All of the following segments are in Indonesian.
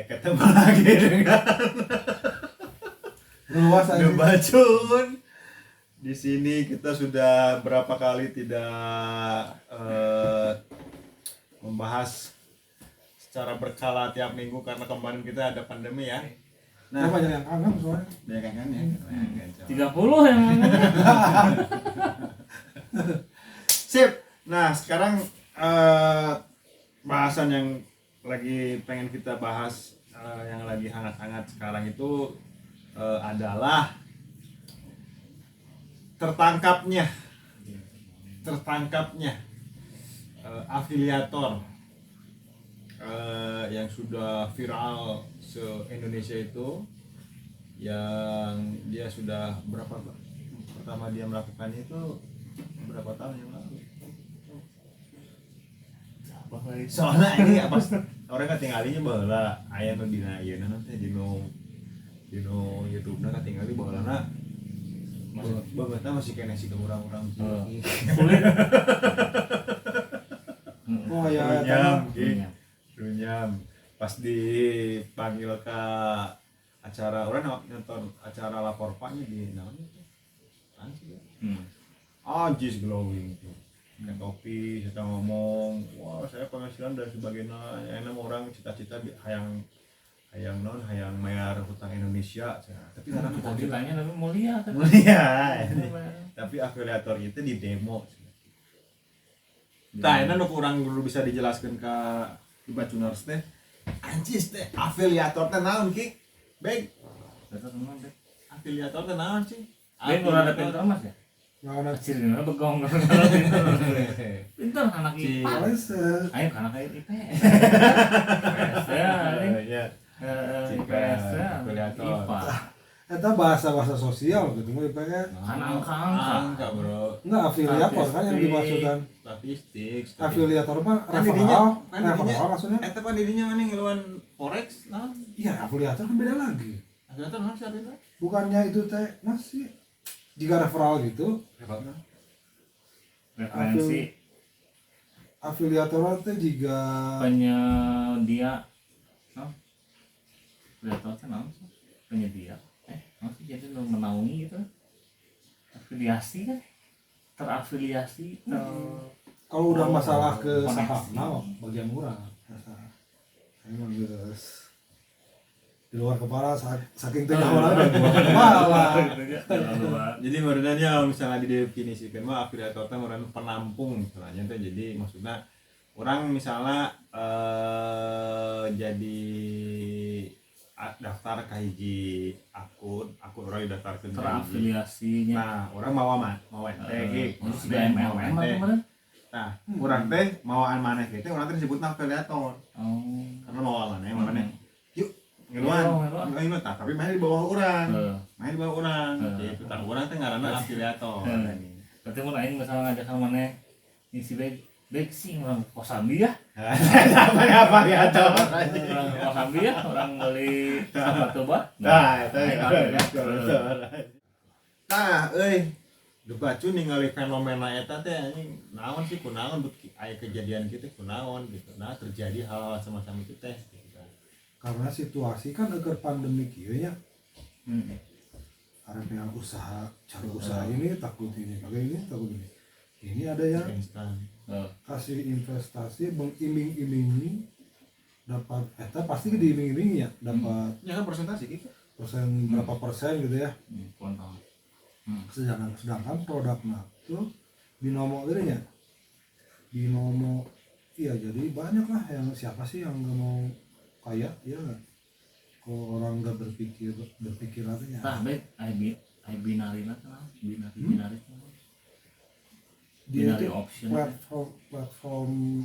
ketemu lagi dengan luas aja. Ngebacun. Di sini kita sudah berapa kali tidak membahas secara berkala tiap minggu karena kemarin kita ada pandemi ya. Nah, banyak yang kangen soalnya. Banyak yang kan ya. 30 yang Sip. Nah, sekarang bahasan yang lagi pengen kita bahas yang lagi hangat-hangat sekarang itu adalah tertangkapnya afiliator yang sudah viral se-Indonesia itu, yang dia sudah pertama dia melakukan itu berapa tahun yang lalu. Soalnya ini apa orang ketinggalinya baheula aya nu dina ieu nanti di YouTube-na ketinggali baheula bangetna masih kena sih ke orang-orang sulit. Oh ya, Runyam pas dipanggil ke acara orang nonton acara lapor paknya di namanya itu anjis glowing tuh pakai topi, kita ngomong, wah saya penghasilan dan sebagainya, enak orang cita-cita hayang mayar hutang Indonesia, tapi karena kita ditanya tapi mulia kan. Tapi afiliator itu di demo. Nah, ini kurang dulu bisa dijelaskan ke Bacuners teh. Anjis teh, afiliator teh naon ki? Beg. Afiliator teh naon sih? Beg udah ada pintar Mas ya? nggak ada Kecilnya begong kalau pintar anak IPA. Ayo anak IPA. Ya. Afiliator. Eta bahasa sosial gitu mau dipakai. Angka bro. Enggak afiliator kan yang dimaksudkan. Statistik. Afiliator mah Kan didinya, referral maksudnya. Eta pan didinya mana ngeluan forex naon? Iya, afiliator kan beda lagi. Afiliator naon sih artinya? Bukannya itu teh masih jika referral gitu. Referensi Afiliator teh jika penyedia. Afiliator teh naon sih? Penyedia. Masih jadi menaungi gitu. Afiliasi kan? Terafiliasi kalau udah masalah ke saham bagian murah. Emang guys. Di luar kepala saking tengah orang di luar kepala. Jadi menurutnya kalau misalnya didefinisikan mah afiliator teh merupakan penampung misalnya teh, jadi maksudnya orang misalnya jadi daftar ke hiji akun orang daftarkeun terafiliasinya. Nah, orang mau ente sudah MLM kemarin. Nah, urang teh mawaan maneh kitu urang teh disebutna afiliator. Karena mawaan maneh. Yuk, ngeluan. Ini tah, tapi main di bawah urang. Main di bawah urang. Gitu tah urang teh ngaranna afiliator. Berarti mun aing misalnya ngajak ka maneh ngisi beg sih orang Kosambi ya. Apa afiliator? Orang Kosambi ya, orang beli sepatu bah. Nah, itu afiliator. Nah, Bacun ningali fenomena eta teh anjing naon sih kunaon aya kejadian kitu kunaon gitu. Nah, terjadi hal semacam itu teh gitu. Karena situasi kan agar pandemi kieu nya. Ada yang usaha, cari usaha ini takut ini, kali ini takut ini. Ini ada yang kasih investasi mengiming-imingi dapat eta pasti diiming-imingi ya dapat ya kan persentase gitu. Persen berapa persen gitu ya. Sedangkan produknya tuh binomo gitu ya. Binomo iya jadi banyak lah yang siapa sih yang nggak mau kaya ya nggak. Kalau orang nggak berpikir artinya. Tah baik binari lah binari. Dia itu platform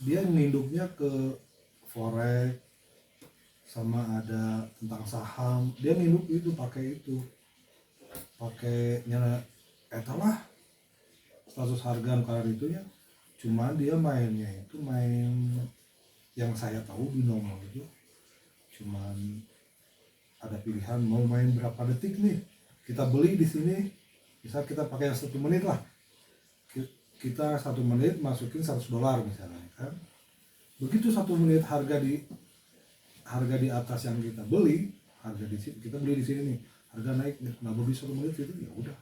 dia nginduknya ke forex sama ada tentang saham, dia nginduk itu pakai nyala etalah status harga karar itu ya, cuman dia mainnya itu main yang saya tahu binomo itu cuman ada pilihan mau main berapa detik nih, kita beli di sini misal kita pakai 1 menit lah, kita 1 menit masukin $100 misalnya kan, begitu 1 menit harga di atas yang kita beli, kita beli di sini nih, harga naik nih, nah begitu 1 menit itu ya udah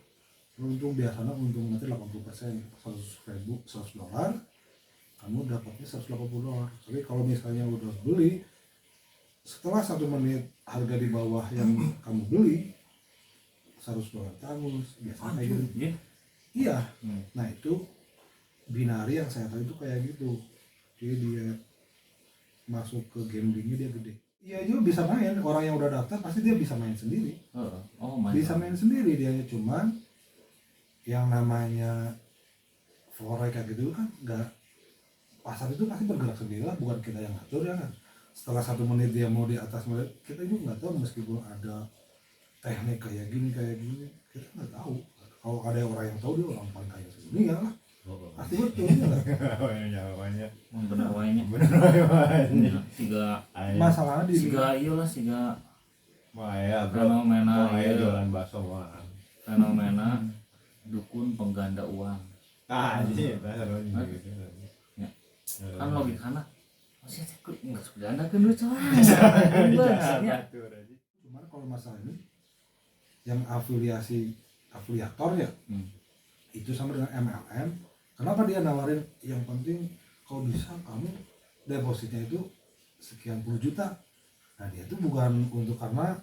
untung biasanya untung nanti 80%, $100, kamu dapatnya $180. Tapi kalau misalnya udah beli setelah 1 menit harga di bawah yang kamu beli $100 tanggus biasanya kayak gitu. Iya. Nah itu binari yang saya tahu itu kayak gitu. Jadi dia masuk ke gamblingnya dia gede. Iya juga bisa main, orang yang udah daftar pasti dia bisa main sendiri. Bisa main sendiri dia, cuman yang namanya forex kayak gitu kan nggak, pasar itu pasti bergerak sendiri lah, bukan kita yang ngatur ya kan. Setelah 1 menit dia mau di atas menit, kita juga nggak tahu, meskipun ada teknik kayak gini kita nggak tahu. Kalau ada orang yang tahu, dia orang paling kaya sedunia lah. Pasti betul ya nggak? Jawabannya bener wanya. Siga masalahnya di siga iyalah siga Maya fenomena jualan bakso mah. Fenomena dukun pengganda uang. Iya, serunya gitu. Ya. Kan logikana masih aku nggak sudah anda kan lucu Cuman kalau masalah ini yang afiliator ya, itu sama dengan MLM. Kenapa dia nawarin yang penting kalau bisa kamu depositnya itu sekian puluh juta. Nah dia itu bukan untuk karena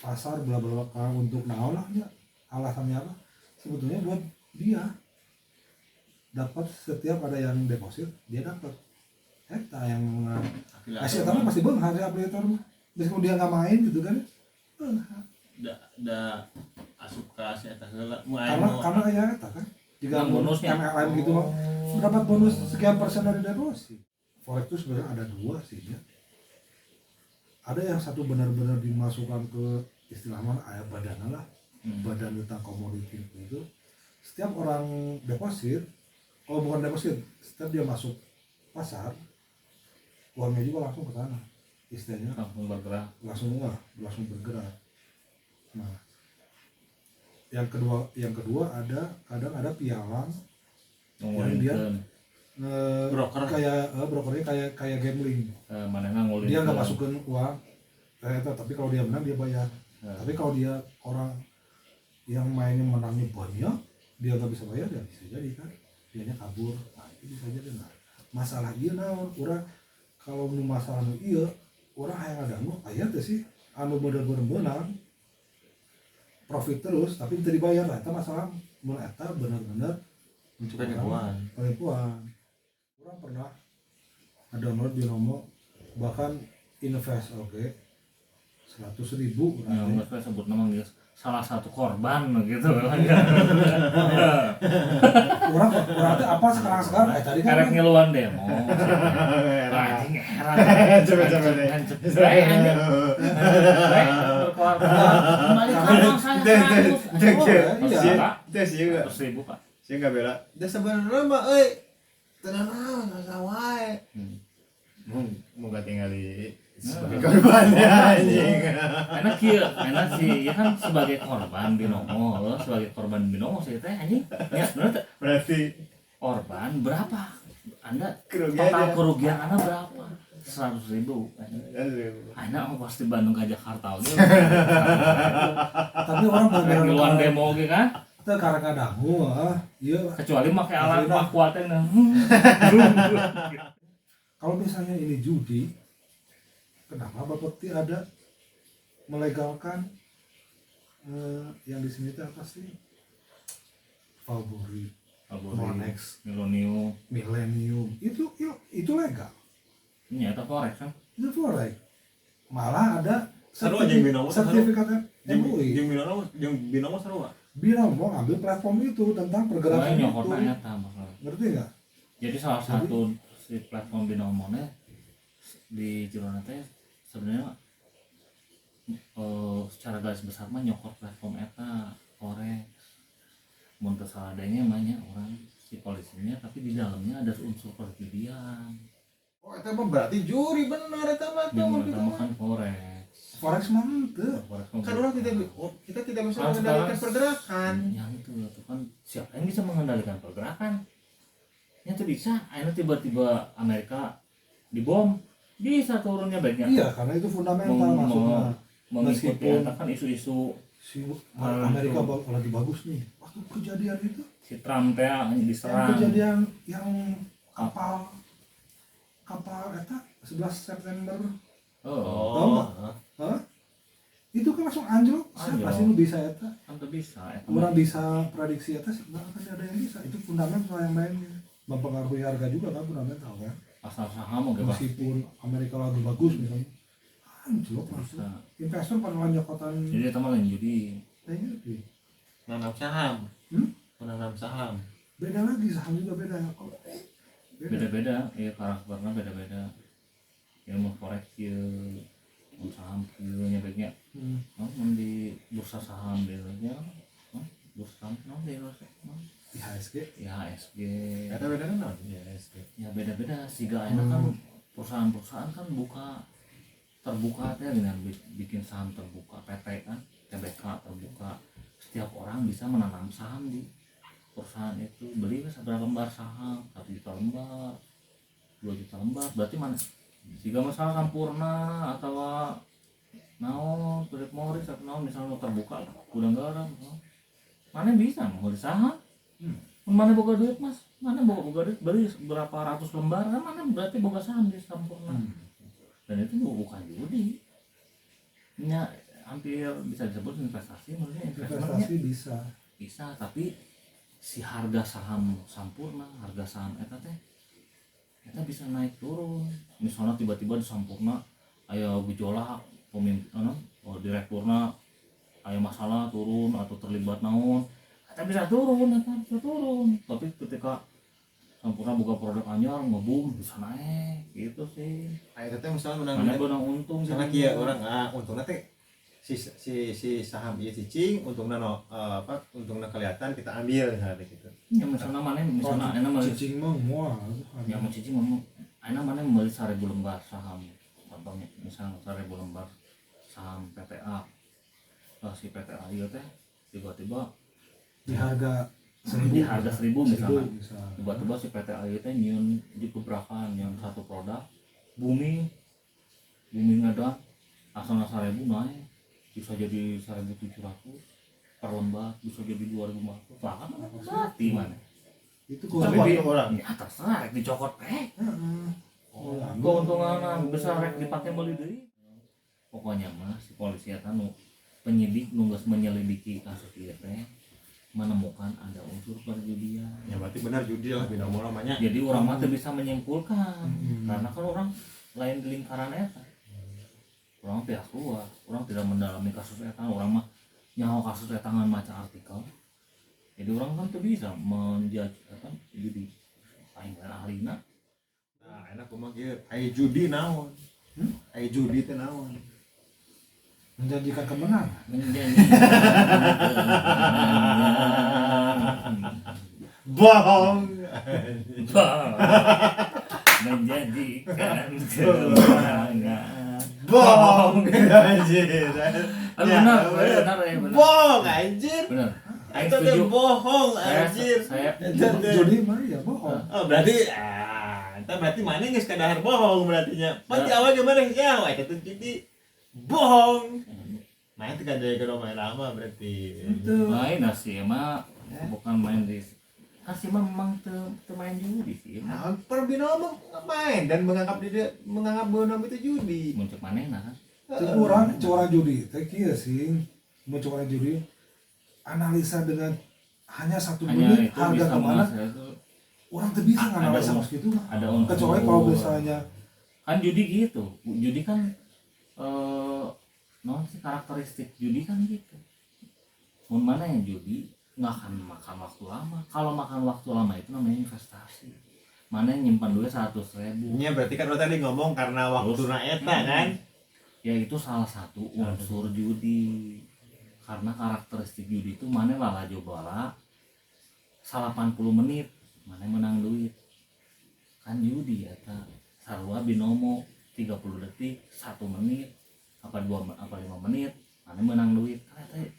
pasar bla bla bla, untuk naon lah ya. Alasannya apa? Sebetulnya buat dia dapat, setiap ada yang deposit dia dapat. Eta yang kasih tapi pasti beunghar ya afiliator mah. Meskipun dia nggak main gitu kan. Da asup ka si eta heula. Karena aya eta kan. Jika bonusnya MLM gitu mah dapat bonus sekian persen dari deposit. Forex itu sebenarnya ada 2 sih ya. Ada yang satu benar-benar dimasukkan ke istilah mana aya badan lah. Badan tentang komoditi itu. Setiap orang deposit, kalau bukan deposit, setiap dia masuk pasar, uangnya juga langsung ke sana. Istilahnya langsung bergerak. Nah, yang kedua ada kadang ada pialang yang dia broker brokernya kayak gambling. Dia nggak masukin uang, tapi kalau dia menang dia bayar. Tapi kalau dia orang yang mainnya menangnya banyak, dia nggak bisa bayar, ya bisa jadi kan dianya kabur. Nah itu bisa jadi. Nah masalah iya naon orang kalau nu masalah nu iya orang yang ada nu aya teh sih anu bener-bener menang profit terus tapi tidak dibayar lah. Itu masalah mun eta bener-bener penipuan. Orang pernah ada download binomo, bahkan invest 100.000 nggak usah sebut nama guys, salah satu korban gitu. orang teh apa sekarang tadi kan karek ngeluan demo anjing heran berkorban saya nggak bela. Dia sebenarnya mah, tenang aja, wae. Mau gak tinggal di sebagai korbannya anjing. Enak sih, ya kan sebagai korban binomo, sih teh anjing. Ya benar Berarti korban berapa? Anda kerugian total kerugian Anda berapa? 100.000. Anda mau pasti Bandung ke Jakarta gitu. Tapi orang beneran demo gitu kan? Itu kadang-kadang iya. Kecuali pakai alat kuatnya. Kalau misalnya ini judi, kenapa Bapepti ada melegalkan yang di sini itu apa sih? Favorit, Monex, Millennium, itu legal. Ini atau forex kan? Itu forex. Malah ada sertifikat MUI. Yang binomo seru gak? Binomo ngambil platform itu tentang pergerakan itu. Ngerti nggak? Jadi salah satu si platform binomonya di Cirona teh sebenarnya secara garis besar mah nyokot platform eta forex. Mun kesaladanya banyak orang si polisinya, tapi di dalamnya ada unsur perjudian. Oh, eta mah berarti juri bener eta mah kan forex. Forex mah henteu. Kan orang kita tidak bisa mengendalikan pergerakan. Yang itu kan siapa yang bisa mengendalikan pergerakan? Yang itu bisa, akhirnya tiba-tiba Amerika dibom bisa turunnya baiknya. Iya, karena itu fundamental maksudnya. Mengikuti Meskipun kan isu-isu si Amerika lagi bagus nih. Waktu kejadian itu, si Trump ya yang diserang. kejadian yang kapal eta 11 September. Tahu nggak? Hah? Itu kan langsung anjlok. Siapa sih lu bisa eta? Kan tuh bisa. Orang bisa prediksi eta sih, nggak akan ada yang bisa. Itu fundamental yang mainnya. Mempengaruhi harga juga kan fundamental kan. Pasar saham oke Pak. Meskipun Amerika lagi bagus misalnya, anjlok langsung. Investor pada lanjokotan. Jadi teman lain judi. Menanam saham. Menanam saham. Beda lagi, saham juga beda. Beda-beda, ya karakternya beda-beda. Ya mau forex ya, mau saham ya baiknya. Di bursa saham biasanya, bursa saham di Indonesia. IHSG. IHSG. Kata beda kan non? IHSG. Ya beda-beda. Siga enak kan perusahaan-perusahaan kan terbuka teh dengan bikin saham terbuka, PT kan, TBK terbuka. Setiap orang bisa menanam saham di perusahaan itu. Beli seberapa lembar saham, 1 juta lembar, 2 juta lembar. Berarti mana? Siga masalah Sampurna atau naon, Philip Morris atau naon misalnya terbuka gudang garam, mana bisa mau di saham? Mana boga duit mas? Mana boga duit beli berapa ratus lembar kan mana berarti boga saham di Sampurna. Dan itu bukan judi. Ya hampir bisa disebut investasi, maksudnya Investasi bisa, tapi si harga saham Sampurna, harga saham eta bisa naik turun. Misalnya tiba-tiba di Sampurna aya gejolak pemimpin direkturna aya masalah turun atau terlibat naon, eta bisa turun. Tapi ketika Sampurna buka produk anyar ngebum bisa naik gitu sih. Aya teh misalnya menang untung sana kieu orang untungna teh si saham ieu cicing untungna untungna kelihatan kita ambil misalnya gitu. Ya misalnya mana enak mah cicing mah moal. Ya mau cicing ngomong enak mana beli 1.000 lembar saham. Contohnya misalnya 1.000 lembar saham PTA. Nah, si PTA ieu teh tiba-tiba di harga 1.000 misalnya. Bisa. Tiba-tiba si PTA ieu teh nyieun di gebrakan yang satu produk booming ada asal 1.000 naik bisa jadi 1.700 per lembar, bisa jadi 2.500 bahkan mati mana itu tapi orang ya terserah rek dicokot keuntungan besar rek dipakai beli deui. Pokoknya mah si polisi eta penyidik nu geus menyelidiki kasus ieu teh menemukan ada unsur perjudian. Ya berarti benar judi lah bina moal namanya. Jadi orang mah teu bisa menyimpulkan karena kan orang lain di lingkaran eta. Orang pihak luar, orang tidak mendalami kasus eta, orang mah nyaho kasus eta ngan maca artikel. Jadi orang kan tuh bisa menjudge apa judi. Aing kan ahlina. Nah, enak kumaha kieu. Aya judi naon? Aya judi teh naon? menjanjikan kemenangan. Bohong. Menjadikan kemenangan. Bohong anjir. Benar. Bohong anjir. Benar. Itu teh bohong anjir. Saya Judi mah ya bohong. Oh, berarti berarti mana geus kadahar bohong berartinya. Pan di awal gimana ya? Wah, itu jadi bohong. Main teh kada main lama berarti. main sih emang bukan main di kasih memang main judi sih. Nah, perbinomo main dan menganggap bonom itu judi. Muncul manehna kan. Curang judi teh kieu sih. Mun curang judi analisa dengan hanya 1 menit harga kemana orang tuh bisa nganalisa gitu mah. Kecuali kalau misalnya kan judi gitu. Judi kan non sih karakteristik judi kan gitu. Mun mana yang judi nggak akan makan waktu lama. Kalau makan waktu lama itu namanya investasi. Mana yang nyimpan duit 100.000. Iya berarti kan lo tadi ngomong karena waktu eta kan. Ya itu salah satu unsur judi. Karena karakteristik judi itu mana lala jobala 80 menit mana menang duit. Kan judi eta sarua binomo 30 detik 1 menit apa 5 menit mana menang duit. Karena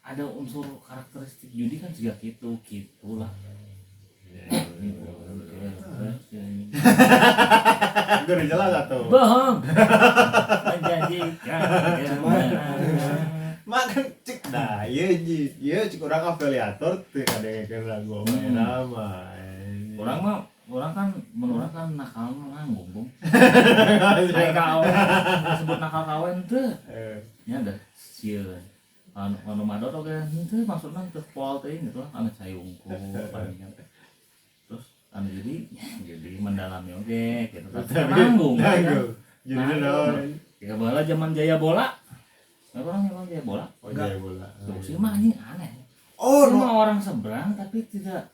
ada unsur karakteristik judi kan juga gitulah. Itu udah jelas atau bohong menjanjikan kemenangan. makan cek dah iya cek orang afiliator tuh kadang lagu main nama orang kan menurut kan nakal nanggung bung kayak kau disebut nakal kawen tuh nya ada sieun anu madot oke henteu maksudna teu pol teuing gitu lah anu cai unggul palingnya terus anu jadi mendalami oke gitu tapi nanggung kan jadi naon ya bola zaman jaya bola orang emang jaya bola jaya bola tuh sih mah ini aneh no orang seberang tapi tidak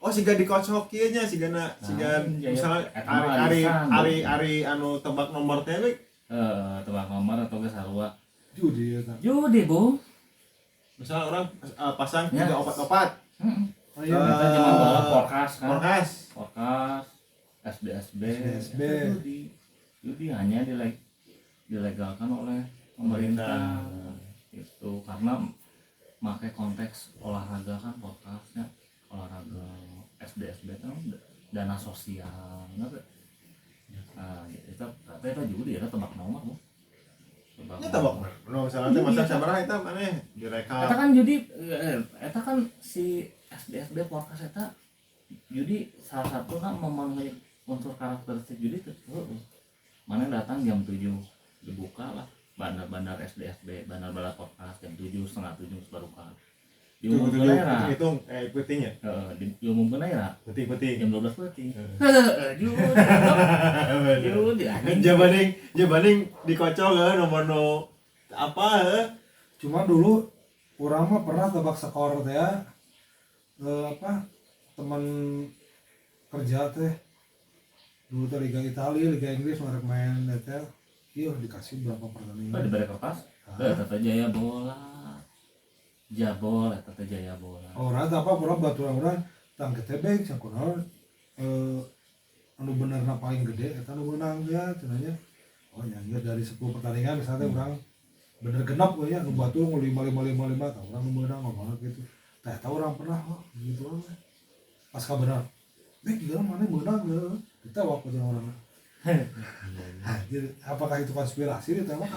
siga dikocok kieu nya sigana misalnya ari anu tebak nomor teh tebak nomor atau ge sarua judi ya kan. judi bu misalnya orang pasang 3 opat-opat Oh iya, kita zaman bola podcast kan podcast SDSB judi hanya dilegalkan oleh pemerintah itu karena pakai konteks olahraga kan podcastnya olahraga SDSB kan dana sosial nggak nah itu judi ya tebak nomor bu nya tebak no misalnya masa sabaraha eta maneh direkam eta kan judi eta kan si SDSB podcast eta judi salah satu kan memenuhi unsur karakteristik judi itu mana datang jam 7 dibuka lah bandar SDSB bandar balap podcast jam 7:30 baru kan diumumkan aja hitung putingnya diumumkan aja puting jam 12 puting judi jabaning dikocok nomor apa cuma dulu orang mah pernah tebak skor teh ya teman kerja teh dulu teh Liga Italia Liga Inggris mereka main teh dikasih berapa pertandingan diberi kertas Tata Jaya bola Jabol Tata Jaya bola orang apa pura batu orang tang ketebek sakunaon anu benerna paling gede eta anu menang ya cenanya nya dari 10 pertandingan misalnya orang bener genap we ya anu batu 5 tah urang nu meunang ngomong gitu tah eta urang pernah gitu lah pas ka bener bek gila mana meunang kita waktu jeung urang jadi apakah itu konspirasi itu emang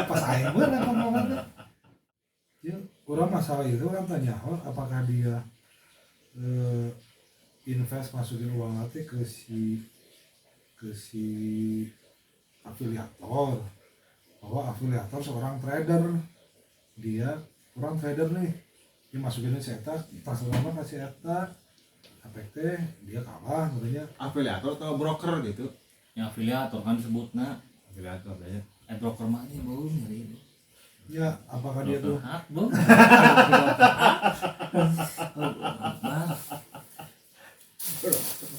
pas aing bener ngomongan ya orang masalah itu orang tanya apakah dia invest masukin uang nanti ke si afiliator bahwa afiliator seorang trader dia orang trader nih dia masukin si eta tas lama kasih eta APT dia kalah katanya afiliator atau broker gitu ya afiliator kan disebutnya afiliator aja broker mah ini belum nyari itu ya apakah dia tuh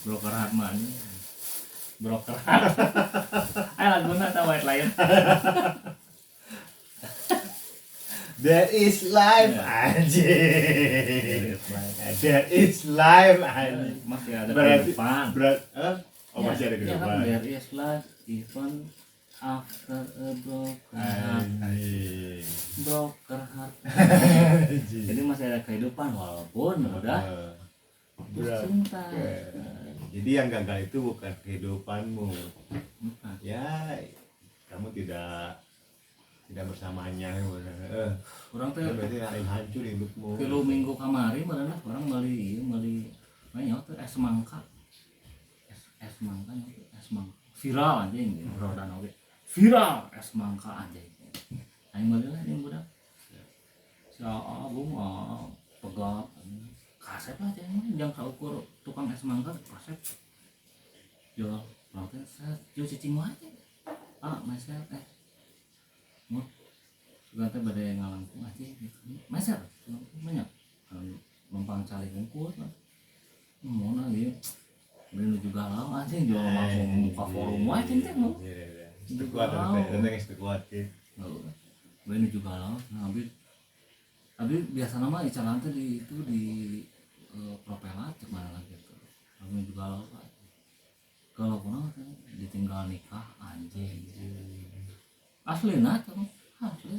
broker hard mana broker hard ayo laguna atau white lion there is life anjing there is life anjing masih ada kehidupan masih ada kehidupan there is life even after a broker heart jadi masih ada kehidupan walaupun udah bercinta jadi yang gagal itu bukan kehidupanmu ya kamu tidak bersamanya orang tuh berarti yang hancur hidupmu kilo minggu kamari mana orang beli banyak tuh es semangka viral aja ini roda oke viral es mangka aja aing beli lah yang budak si abu mah pegat kaset aja ini yang kaukur tukang es mangka kaset jual nanti saya jual cicing aja maser mau ganti badai ngalangkung aja maser banyak numpang cali ngungkut mau lagi beli juga lah aja jual langsung muka forum aja nih mau itu kuat itu kuat beli juga lah tapi biasa nama icaran tuh di propelat cemana lagi tuh beli juga lah kalau pernah ditinggal nikah anjing asli nah tuh asli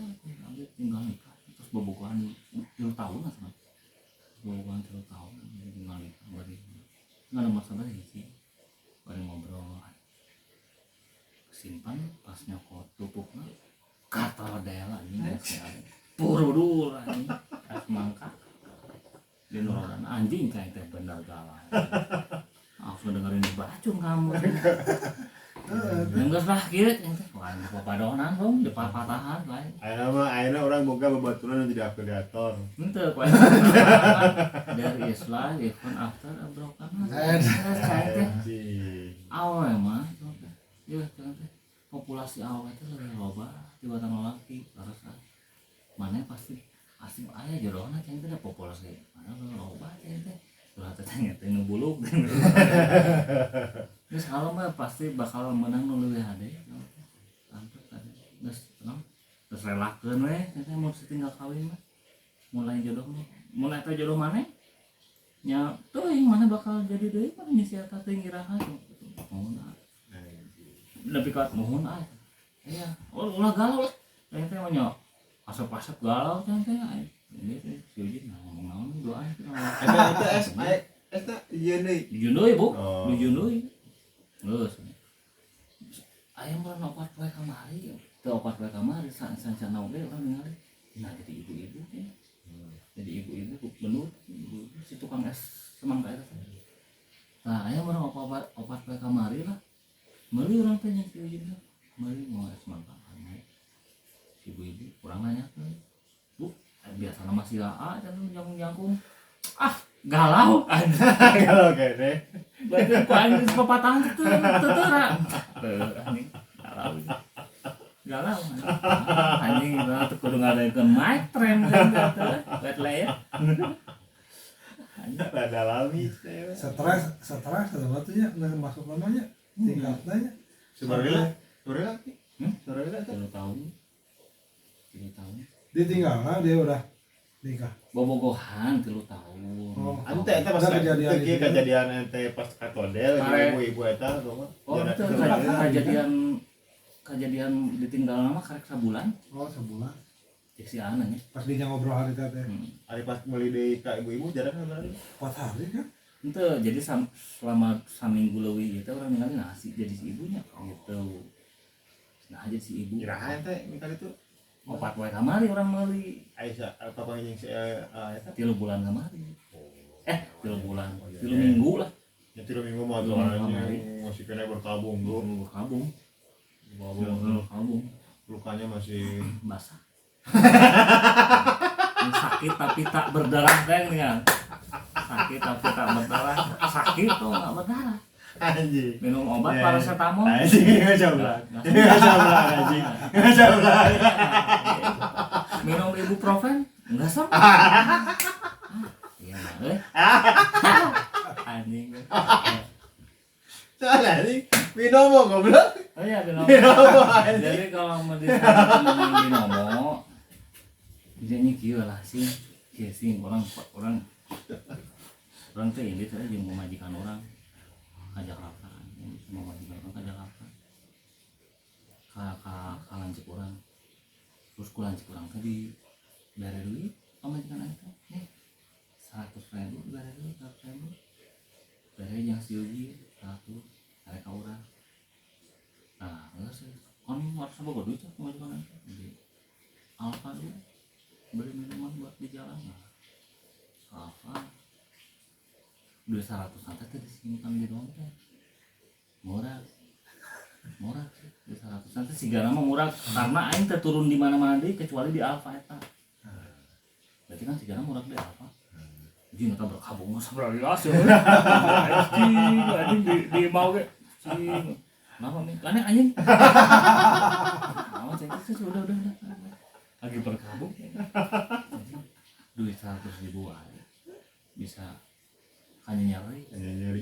tinggal nikah terus bebukuan 3 tahun lah sama bebukuan 3 tahun tinggal nikah nggak ada masalah simpan pas nyokot tutupna kator dela anjing purudul anjing as mangka di nurodan anjing kayak teh bener galau aku dengerin bacun kamu enggak lah kieu teh wah papadonan dong di patahan lain ayeuna urang boga babaturan jadi afiliator henteu poe dari Islam even after a broken heart awe mah ieu teh populasi awe teh lebih loba tibatan lelaki terus mana pasti asing aya jodohna cenah teh populasi mana loba cenah teh ulah teh teh nu buluk geus kalau mah pasti bakal menang nu leuwih hade sampai tadi geus tenang geus relakeun we teh mau tinggal kawin mah mulai jodoh mulai teh jodoh maneh nya teuing mana bakal jadi deui mah nya sia teh teuing iraha mohon lebih kuat mohon aya iya ulah galau lah teh mah nya asap-asap galau teh ini si Ujin ngomong naon doa eta es eta ieu deui Bu di Junoi geus aya mah opat poe kamari teu opat poe kamari sancana oge urang ningali nah jadi ibu-ibu teh jadi ibu-ibu menurut si tukang es semangka eta nah aya mah opat poe kamari lah meuli urang teh nya si Ujin meuli mau es semangka si ibu-ibu urang nanyakeun Bu biasa nama si AA dan jangkung galau galau kene berarti ku anjing pepatahan itu tetera anjing galau anjing itu kudu ngadaikeun mic trend kan buat layer anjing rada lami stres ada batunya nggak masuk namanya tingkatnya sebenarnya 3 tahun ditinggal dia udah nikah bobogohan 3 tahun ante eta pas kejadian ente pas katodel ibu-ibu eta kejadian ditinggal nama karek sebulan sebulan cek si Ana nya pas dia ngobrol hari teh hari pas meuli deui ka ibu-ibu jarang berarti 4 hari kan itu jadi selama saminggu leuwih gitu orang ningali nasi jadi si ibunya gitu nah aja si ibu kirahan teh mikal itu opat wae kamari orang meuli Aisyah apa yang si eta 3 bulan kamari 3 bulan 3 minggu lah ya 3 minggu mah tuh masih kena berkabung bro kabung lukanya masih basah sakit tapi tak berdarah kan sakit tapi tak berdarah sakit tuh nggak berdarah anjing minum obat paracetamol anjing nggak coba anjing nggak coba minum ibuprofen nggak sembuh iya anjing soalnya anjing binomo goblok oh iya binomo jadi kalau mau binomo jadinya kieu lah sih orang teh ini teh jeung memajikan orang ka Jakarta memajikan orang ka Jakarta ka lancik orang terus ku lancik orang tadi bare duit pamajikan eta 100.000 bare duit 100.000 bare yang si Uji 100 are ka urang nah geus kan harus boga duit pamajikan eta di Alfa dulu beli minuman buat di jalan Alfa duit 100 santai teh disimpan di dompet murah sih duit 100 santai sigana mah murah karena aing teh turun di mana-mana deui kecuali di Alfa eta berarti kan sigana murah di Alfa jadi kita berkabung sabaraha ya anjing di mau ge sing kenapa nih aneh anjing mau cek sudah lagi berkabung duit 100.000 aja bisa hanya nyari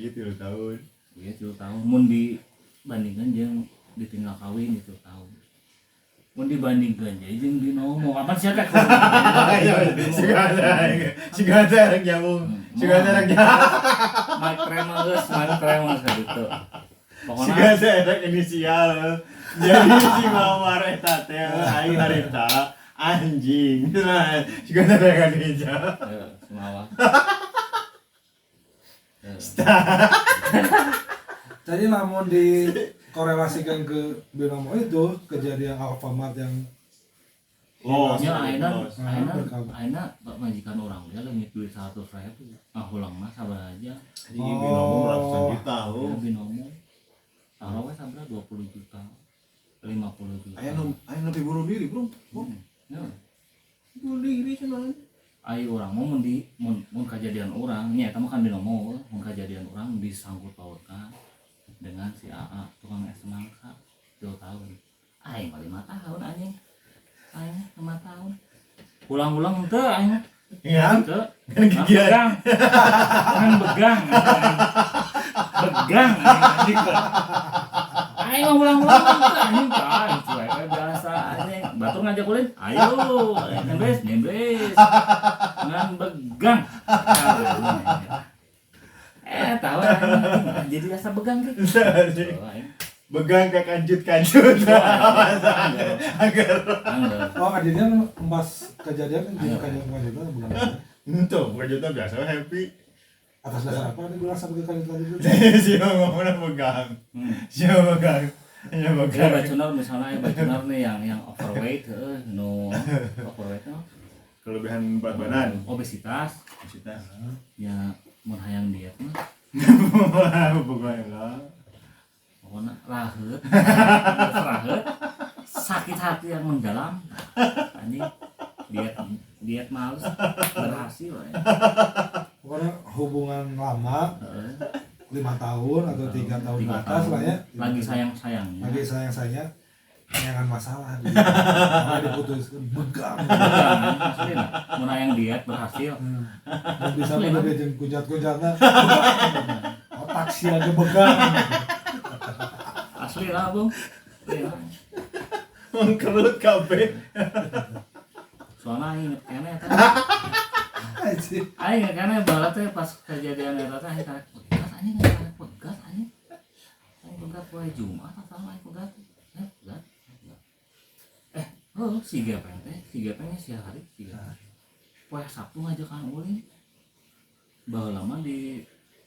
itu tahun iya 3 tahun mun dibandingkan jeung ditinggal kawin itu tahun mun dibandingkan jeung binomo kapan sih teh sigada rek nyambung Mike Tremor gitu pokona sigada rek inisial jadi si mawar eta teh aing harita anjing nah sigada rek inisial semawa jadi lamun di korelasikan ke binomo itu kejadian Alfamart yang nya ayeuna berkabut. Pak majikan orang dia leungit duit 100.000 ulang mah sabar aja Jadi binomo ratusan juta ya lo. binomo taruh we sabra 20 juta 50 juta Aya lebih bunuh diri, Bro. ya Bunuh diri cenah. ayo orang mau mun kejadian orang nya eta mah kan binomo mun kejadian orang disangkut pautkan dengan si AA tukang es semangka 2 tahun aing mah 5 tahun anjing aing 5 tahun ulang-ulang teu aing Iya. teu Kan gigian. begang anjing aing mah ulang-ulang teu anjing kan cuek we biasa anjing batur ngajak ulin ayo nembres ngan begang tahu anjing jadi rasa begang gitu Begang kayak kancut. Agar. Oh akhirnya pas kejadian kan jadi kejadian bukan Itu juta biasa happy. atas dasar apa nih bilang sampai ke kejadian itu Siapa ngomongnya begang. Siapa begang. Ya ya begang. bacunar misalnya bacunar nih yang overweight no overweight no Kelebihan berat badan. obesitas Kita. ya mun hayang diet mah Pokoknya pokoknya rahet sakit hati yang mendalam anjing diet males berhasil ya. pokoknya hubungan lama 5 tahun atau 3 tahun ke atas lah ya lagi sayang-sayangnya lagi sayang jangan masalah gitu. Malah diputuskan begang asli lah mun hayang diet berhasil dan bisa lebih jeung kujat-kujatna otak sia ge begang asli lah bung iya mengkerut kabeh. soalnya inget kene eta anjing aing inget kene balat teh pas kejadian eta teh aing karek pegat anjing karek pegat anjing aing pegat poe Jumat atau aing pegat pegat oh si gepeng sia hari poe Sabtu ngajakan ulin baheula mah di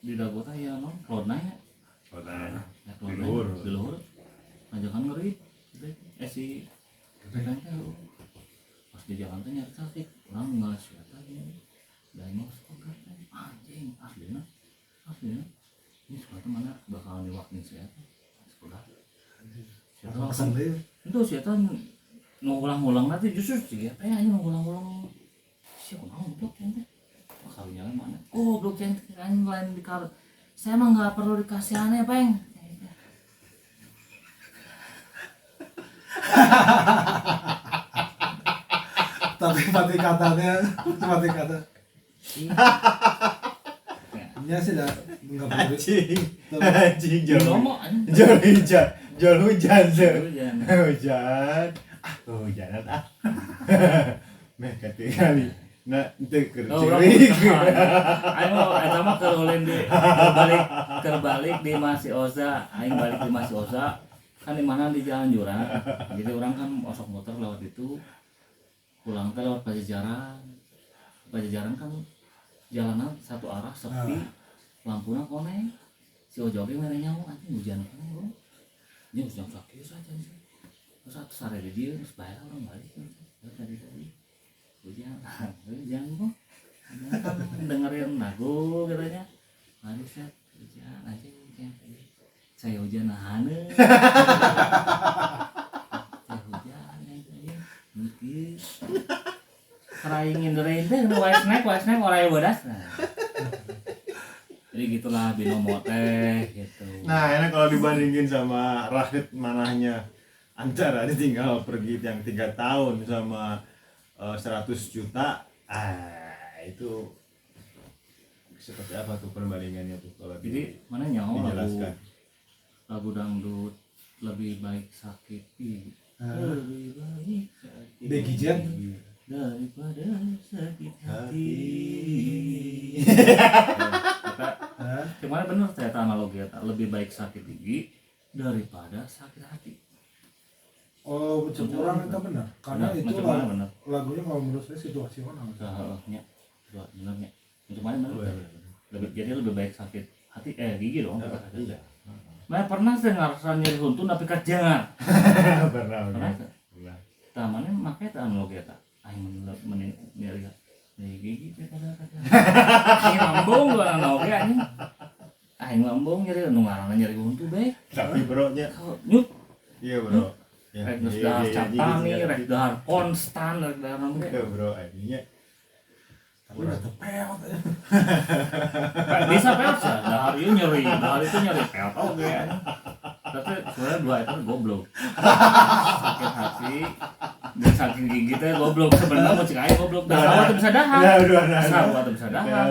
dago teh ya non rodna ya di luhur ngajakan ngeri si gepeng teh pas di jalan teh nyari sakit orang nggak siapa gini diagnosis pegat anjing aslina ini sepatu mana bakalan diwakil saya pegat siapa pesan deui itu siapa ngulang-ulang nanti justru sih apa ya ngulang-ulang siapa mau blok ceng karunya mana blok ceng kan lain di kar saya emang nggak perlu dikasih aneh peng tapi mati kata nya sih dah enggak perlu Anjing ngomong jual hujan. hujan Hujanan meh kali. Nah, itu orang kerja. ayo eta mah kerbalik di Masih Oza aing balik di Masih Oza kan di mana di Jalan Jurang jadi orang kan osok motor lewat itu pulang teh lewat Pajajaran kan jalanan satu arah sepi lampunya koneng si Ojo ge mere nyawa anjing hujan kan bro nya hujan sakit saja terus satu sare di dia terus bayar orang balik tadi hujan kok kan dengerin lagu katanya mari set hujan aja saya hujan hane saya hujan aja mungkin crying in the rain teh white snack orang bodas jadi gitulah binomo teh gitu. Nah, enak kalau dibandingin sama Rahid manahnya antara ditinggal pergi yang 3 tahun sama 100 juta. Itu seperti apa tuh perbandingannya tuh kalau jadi mana nyawa dijelaskan. lagu dangdut lebih baik sakit lebih baik sakit Becky Jen daripada sakit hati. Cuman bener ternyata analogi lebih baik sakit gigi daripada sakit hati. oh orang itu benar karena itu bener. lagunya kalau menurut saya situasional Nya benernya cuman bener lebih jadi lebih baik sakit hati gigi dong Iya. Nah pernah saya ngerasa nyeri huntu tapi kajengan. Pernah. Pernah. Tamane make teh anu ge eta. Aing mending nyeri. Nyeri gigi teh kada. Aing lambung gua anu ge anjing. Aing lambung nyeri nu ngaranna nyeri huntu bae. Tapi bro nya. Nyut. Iya bro. Ya. Rek geus dahar capami, rek dahar konstan, rek dahar naon ge. Iya bro, anjingnya. Tapi udah tepeot ya. Bisa peot sih, dahar ieu nyeri, dahar itu nyeri peot oge anjing. Tapi sebenarnya dua itu goblok. Sakit hati, dan saking gigi teh goblok sebenarnya mau cek aing goblok. Dahar teh bisa dahar. Ya udah nah. Dahar teh bisa dahar.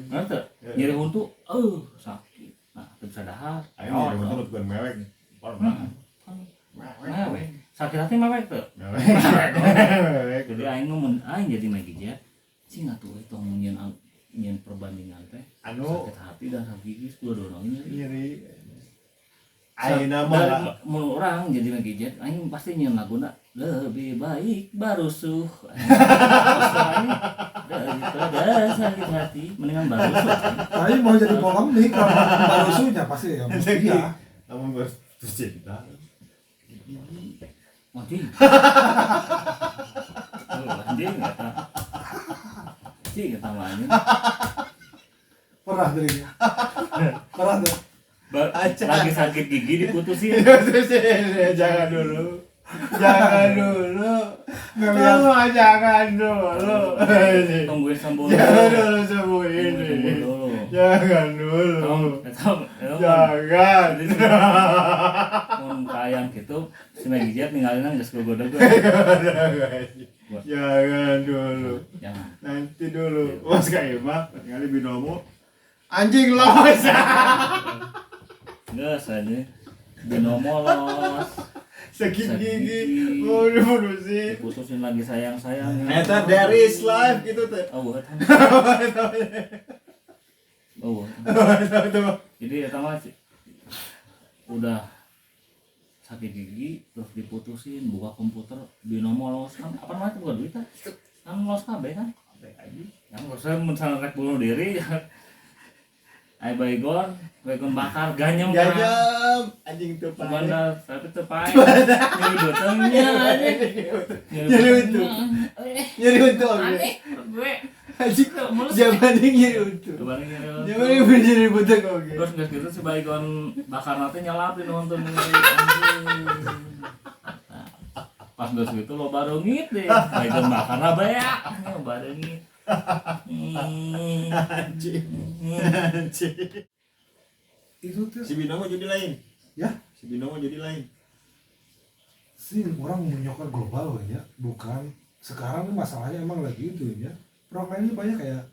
Ngerti? Nyeri huntu, sakit. Nah, teh bisa dahar. Aing nyeri huntu bukan mewek. Mewek. Sakit hati mewek tuh. Mewek. Jadi aing ngomong aing jadi magijet. Cing atuh itu nyen perbandingan teh. Anu Sakit hati dan sakit gigi dua-duanya nyeri. nyeri. Ayeuna mah mun orang jadi magijet aing pasti nyen laguna lebih baik barusuh. Daripada sakit hati mendingan barusuh. Tapi mau jadi polemik kalau barusunya pasti ya. Iya. namun bercinta. Anjing. Anjing eta. Cing eta mah anjing. Pernah dirinya. Pernah tuh. Lagi sakit gigi diputusin. Jangan dulu. Jangan dulu. Kamu jangan dulu. Tungguin sembuh. Jangan dulu sembuhin. Jangan dulu. Jangan. Mun kayang gitu, si Megijat ninggalin geus gogodog. Jangan dulu. Jangan. Nanti dulu. Mas kayak mah kali binomo. Anjing los. Geus aja. Binomo los. Sakit gigi. Mau diputusin. Diputusin lagi sayang-sayang. Eta there is life gitu teh. Oh, buat. Oh. Jadi eta mah udah sakit gigi terus diputusin buka komputer binomo los kan apa namanya bukan duit kan los kabeh kan yang saya misalnya rek bunuh diri ai baygon bakar ganyem Ganyem anjing teu pae. bener tapi teu pae nyeri betengnya anjing Nyeri untu. Nyeri untu. aneh gue Anjing zaman ini nyeri untu. kemarin nyeri Zaman ini bener nyeri beteng oge. terus nggak gitu si baygon bakar nanti nyalapin nonton anjing pas nggak gitu lo baru ngit deh baygon bakar lah bayak baru ngit Anjing. Anjing. Itu tuh Si binomo jadi lain. ya Si binomo jadi lain. sih orang menyokong global ya, bukan sekarang nih masalahnya emang lagi itu ya. Problemnya banyak kayak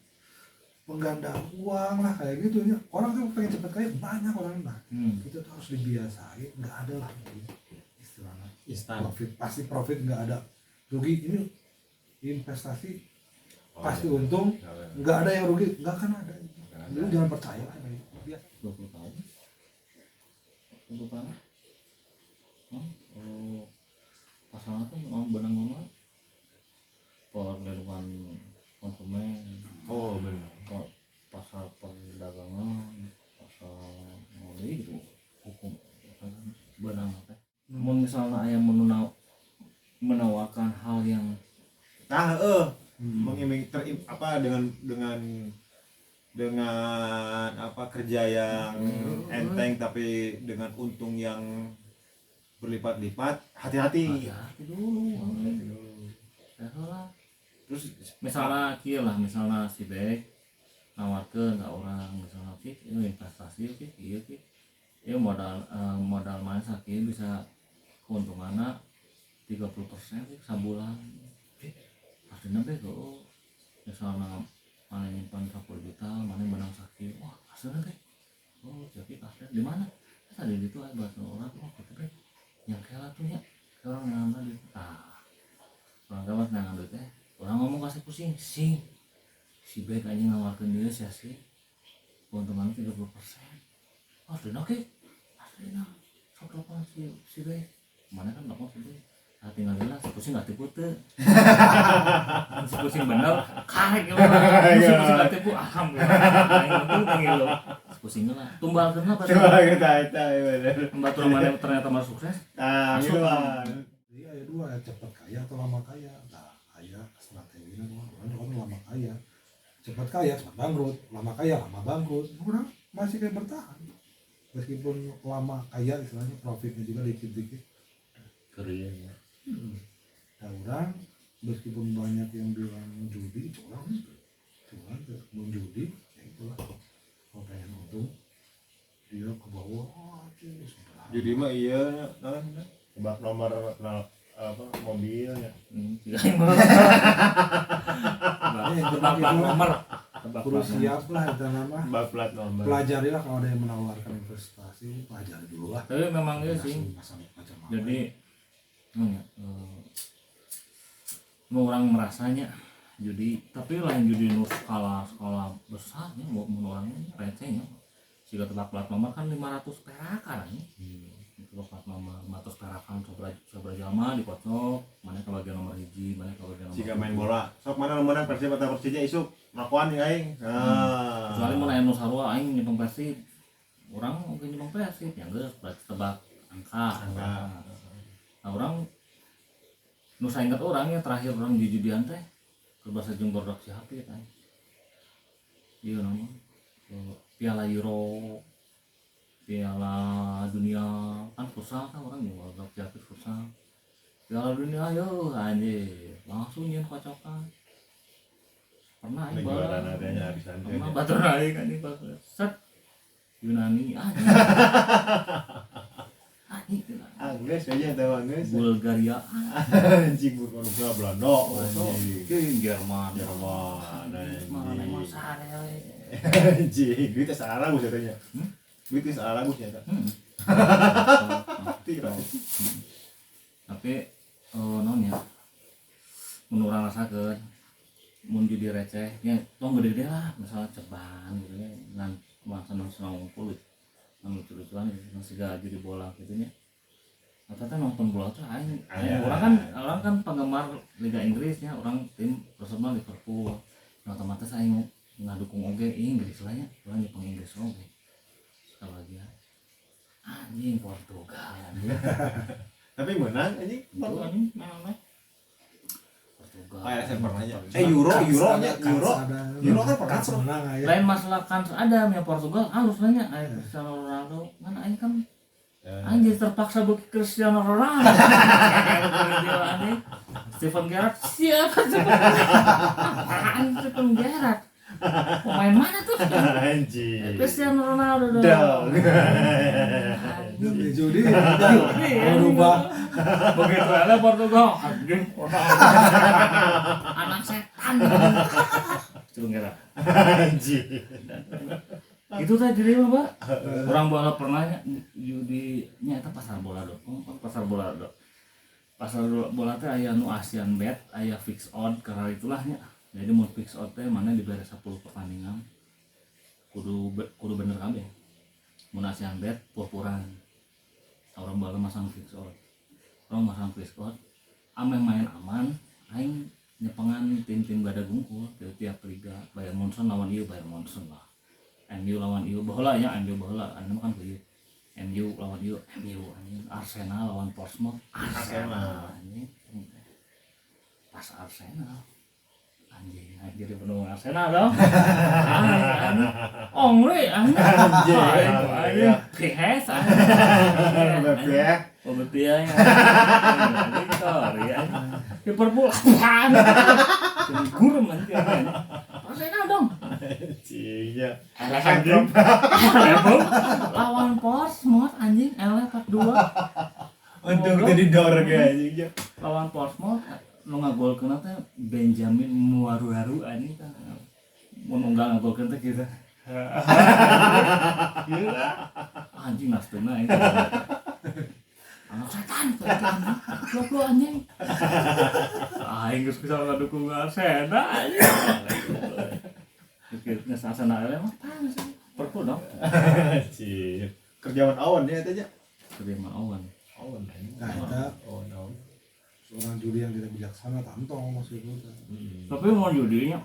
penggandaan uang lah kayak gitu ya. Orang tuh pengen cepet kaya banyak orang nah. Itu tuh harus dibiasain, nggak ada lagi istilahnya Instan. profit nggak ada rugi. Ini investasi pasti untung, nggak ada yang rugi, nggak akan ada. Lu jangan percaya kayak gitu. Biasa. 20 tahun 20 tahun oh pasangan tuh benang ngomong perlindungan konsumen Oh benar. pasal perdagangan pasal ngoli gitu hukum benang apa misalnya ayam menawarkan hal yang Nah, mengiming apa dengan apa kerja yang enteng tapi dengan untung yang berlipat-lipat, hati-hati. hati-hati dulu terus misalnya kieu lah misalnya si Bek nawarkeun ka orang misalnya ini investasi kieu ieu modal main sakieu bisa keuntunganna 30% sabulan pastinya Bek misalnya mana nyimpan 10 juta mana menang sakieu wah hasilnya Bek jadi kasih di mana tadi itu ada bahasa orang gitu Bek yang kayak latunya orang yang ngambil duit orang kawan yang ngambil teh orang ngomong kasih pusing sing si Bek aja ngawarkan dia sih keuntungan 30%. Oh dan oke aslinya sok lapang si Bek mana kan lapang si Bek tinggal dia si pusing nggak tipu tuh si pusing bener karek ya si pusing nggak tipu alhamdulillah pusing lah tumbal kenapa Coba kita bener. membantu mana ternyata masuk sukses Gitu lah. Iya ya dua, cepat kaya atau lama kaya. Nah, kaya strateginya orang lama kaya. Cepat kaya, cepat bangkrut. Lama kaya, lama bangkrut. Orang masih kayak bertahan. Meskipun lama kaya istilahnya profitnya juga dikit-dikit. keren ya Nah, orang meskipun banyak yang bilang judi, curang itu. Curang sebelum judi, ya itulah. Kalau pengen untung, dia ke bawah, Jadi mah iya kan tebak nomor apa mobilnya. tebak nomor tebak perlu siap lah itu nama. Tebak plat nomor. Pelajarilah kalau ada yang menawarkan investasi, pelajari dulu lah. tapi memang iya sih jadi mau orang merasanya judi tapi lain judi nu skala besarnya mau orangnya recehnya jika tebak plat nomor kan 500 perakan tebak plat nomor 500 perakan coba jama dikocok mana ke bagian nomor hiji mana ke bagian nomor Jika main bola sok mana menang Persib atau Persija isuk lakuan nih aing. kecuali mau nanya Nusarwa aing ngitung Persib orang mungkin ngitung Persib yang geus berarti tebak angka. Nah orang nusa ingat orang ya terakhir orang di judian teh ke bahasa Jonggodok siapa ya kan iya nama Piala Euro Piala Dunia kan futsal kan orang Jonggodok siapa futsal Piala Dunia yo anjir langsung nyen kocokan pernah Ini juara nadanya habis pernah batur naik kan ini set Yunani anjir Angges aja tahu Angges. Bulgaria Anjing Bulgaria Belanda. Jerman Anjing. Anjing, duit salah gus katanya. Duit salah gus ya. Tapi non ya menurut orang rasakeun mun judi receh nya tong gede-gede lah misalnya ceban gitu ya ngan senang ngumpul ngan lucu-lucuan masih gak judi bola gitu nya ternyata nonton bola tuh aing orang kan penggemar Liga Inggrisnya orang tim Arsenal Liverpool nah otomatis aing ngadukung oge Inggris lah nya orang jepang Inggris oge sekali lagi anjing Portugal Tapi menang anjing. Portugal menang Portugal saya pernah aja. Euro kan pernah menang ya. lain masalah kan ada ya Portugal halus nanya Cristiano Ronaldo kan aing kan anjir terpaksa beli Cristiano Ronaldo. Steven Gerrard siapa Steven Gerrard pemain mana tuh anjing. Cristiano Ronaldo dong. Judi berubah. Begitu ada Portugal anjing anak setan Steven Gerrard Anjing. itu tadi jadi apa orang bola pernah judinya itu pasar bola teh aya nu Asian Bet aya fix odd karena itulah nya jadi mau fix odd teh mana diberi 10 pertandingan kudu bener kabeh mun Asian Bet pur-puran orang bola masang fix odd ameh main aman aing nyepengan tim-tim gada gungkul tiap liga Bayern Munchen lawan ieu Bayern Munchen lah MU lawan ieu baheula nya MU baheula anu kan kieu MU lawan ieu MU anjing Arsenal lawan Portsmouth Arsenal anjing pas Arsenal anjing jadi penuh Arsenal dong anjing ongre anjing kehes anjing Bepiah ya sorry ya Liverpool gurem anjing Arsenal dong Cinya. anjing lawan Portsmouth anjing L42 Untuk jadi dor anjing. lawan Portsmouth nu ngagolkeun teh Benjamin Muaruharu anjing kan mun unggal ngagolkeun teh kieu anjing nasteuna itu anak setan lu anjing aing geus bisa ngadukung Arsenal anjing pikirnya Arsenal mah panas perku dong Anjing. Kerjaan awan dia aja. kerjaan awan Nah, kita seorang juri yang tidak bijaksana tantong maksudnya. tapi mau judinya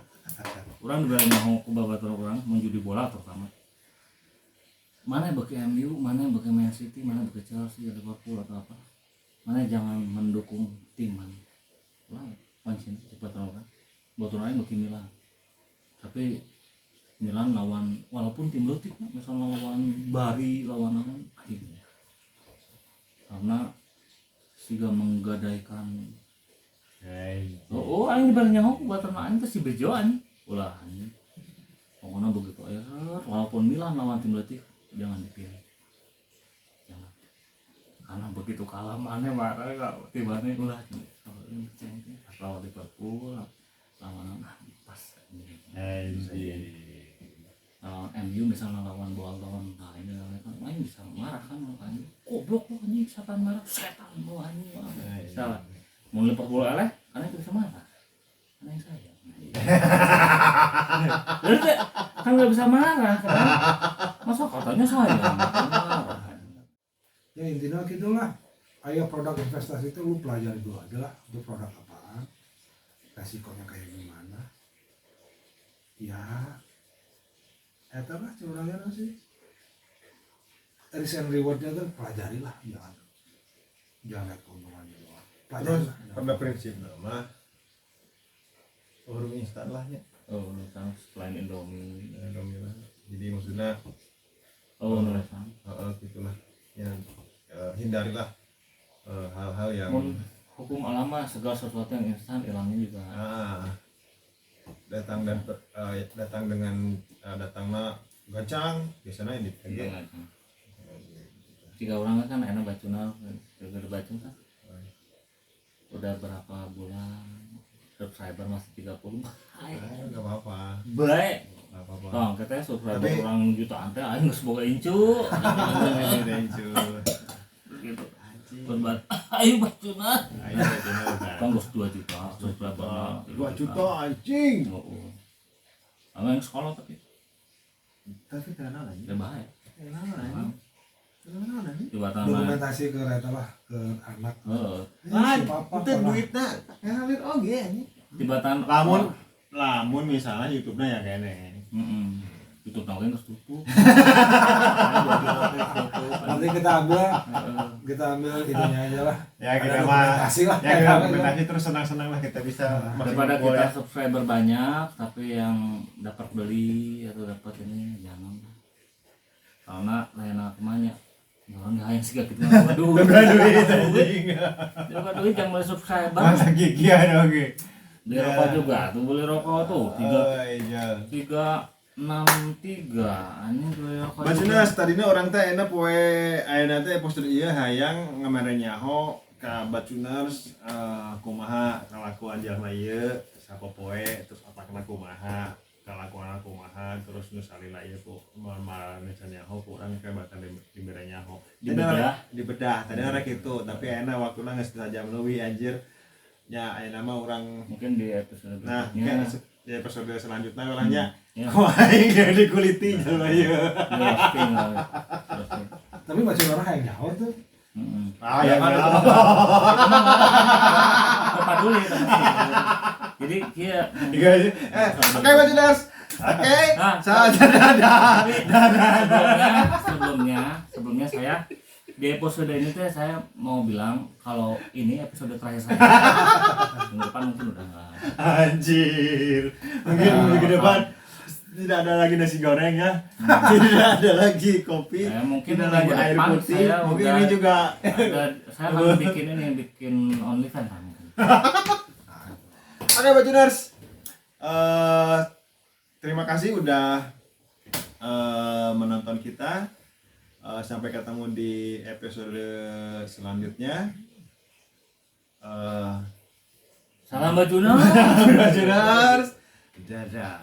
orang juga mau ke babat orang mau judi bola terutama mana bagi MU, mana bagi Man City, mana bagi Chelsea, Liverpool atau apa, mana jangan mendukung tim mana lah pancen cepat tahu kan betul aja bagi Milan, tapi Milan lawan walaupun tim letik misalnya lawan Bari lawan apa akhirnya karena siga menggadaikan aing dibanding nyaho batur aing teh si bejo anjing ulah anjing pokoknya begitu aja walaupun Milan lawan tim letik jangan dipilih jangan karena begitu kalah mana marah kau tiba-tiba ulah lawan Liverpool lawan pas MU misalnya lawan Bolton nah ini kan main bisa marah kan makanya goblok lu anjing setan marah setan lu anjing salah mau Liverpool eleh aneh bisa marah aneh saya kan nggak bisa marah kan masa katanya saya marah ya intinya gitulah. Ayo produk investasi itu lu pelajari dulu aja lah itu produk apaan, resikonya kayak gimana ya eta lah curangnya sih risk and rewardnya tuh pelajari lah jangan lihat keuntungannya doang pelajari Terus lah pada prinsip nama urung instan lah ya kan selain Indomie lah jadi maksudnya gitulah ya hindarilah hal-hal yang hukum alam mah segala sesuatu yang instan hilangnya juga datang dengan datangnya gacang biasanya ini jika orang kan enak bacuna juga bacun kan udah berapa bulan subscriber masih 30 nggak apa-apa baik nggak apa-apa bang katanya subscriber orang jutaan teh aing geus boga incu begitu berbat ayo bacuna kan geus 2 juta subscriber 2 juta anjing yang sekolah tapi kenal lagi baik kenal lagi dokumentasi ke reta lah ke anak itu duitnya ngalir oge anjing tibatan lamun misalnya YouTube-nya ya kayaknya YouTube nawain terus tutup nanti kita ambil ininya aja lah ya kita mah lah ya kita dokumentasi terus senang-senang lah kita bisa daripada kita subscriber banyak tapi yang dapat beli atau dapat ini jangan karena lain namanya orang yang sih gak kita duit duit yang beli subscriber masa gigian oke beli rokok juga tuh beli rokok tuh 363 anjing beli rokok Bacuna tadinya orang teh enak poe ayeuna teh postur ieu hayang ngamere nyaho ka Bacuners kumaha kalakuan jalma ieu sapopoe terus apakna kumaha kalakuan kumaha terus nu salila ieu ku marane nyaho ku urang ke bakal dibere nyaho dibedah tadinya rek kitu tapi ayeuna waktuna geus sajam leuwih anjir nya ayeuna mah urang mungkin di episode berikutnya di episode selanjutnya orangnya wah ini dikuliti jalma ieu tapi macam orang yang nyaho tuh ya kan peduli jadi dia oke Bacuners oke sebelumnya saya di episode ini tuh saya mau bilang kalau ini episode terakhir saya minggu depan mungkin udah nggak anjir mungkin minggu depan tidak ada lagi nasi goreng ya tidak ada lagi kopi mungkin tidak lagi air putih mungkin ini juga saya akan bikin OnlyFans kan oke Bacuners terima kasih udah menonton kita. Sampai ketemu di episode selanjutnya. Salam Bacuners. Dadah.